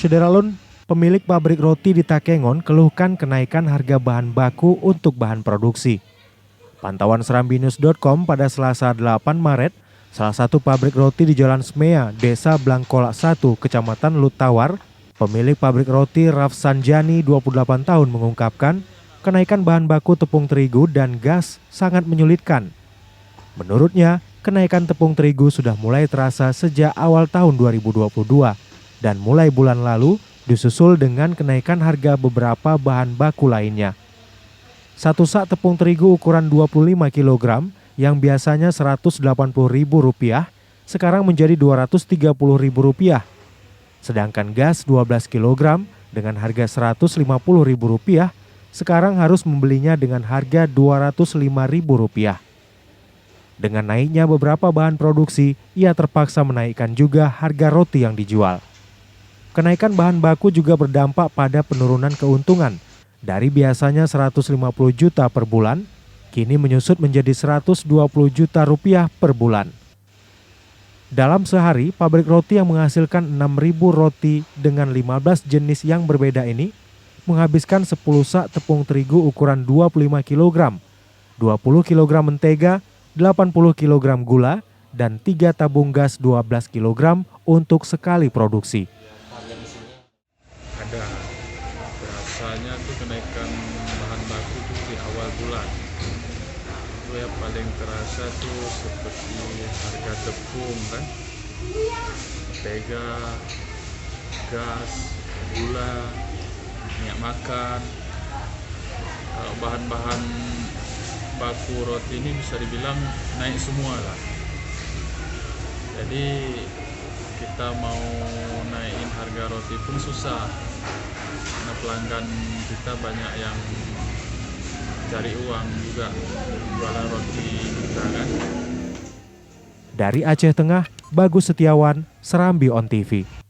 Syederalun, pemilik pabrik roti di Takengon keluhkan kenaikan harga bahan baku untuk bahan produksi. Pantauan serambinews.com pada Selasa 8 Maret, salah satu pabrik roti di Jalan Smea, Desa Blangkolak 1, Kecamatan Lutawar, pemilik pabrik roti Rafsanjani 28 tahun mengungkapkan kenaikan bahan baku tepung terigu dan gas sangat menyulitkan. Menurutnya, kenaikan tepung terigu sudah mulai terasa sejak awal tahun 2022 dan mulai bulan lalu disusul dengan kenaikan harga beberapa bahan baku lainnya. Satu sak tepung terigu ukuran 25 kg yang biasanya Rp180.000 sekarang menjadi Rp230.000. Sedangkan gas 12 kg dengan harga Rp150.000 sekarang harus membelinya dengan harga Rp205.000. Dengan naiknya beberapa bahan produksi, ia terpaksa menaikkan juga harga roti yang dijual. Kenaikan bahan baku juga berdampak pada penurunan keuntungan. Dari biasanya 150 juta per bulan, kini menyusut menjadi 120 juta rupiah per bulan. Dalam sehari, pabrik roti yang menghasilkan 6.000 roti dengan 15 jenis yang berbeda ini menghabiskan 10 sak tepung terigu ukuran 25 kg, 20 kg mentega, 80 kg gula, dan 3 tabung gas 12 kg untuk sekali produksi. Ada rasanya tuh kenaikan bahan baku tuh di awal bulan itu ya paling terasa tuh seperti harga tepung kan, mentega, gas, gula, minyak makan. Kalau bahan-bahan baku roti ini bisa dibilang naik semua lah. Jadi kita mau naikin harga roti pun susah karena pelanggan kita banyak yang cari uang juga jualan roti kita kan. Dari Aceh Tengah, Bagus Setiawan, Serambi On TV.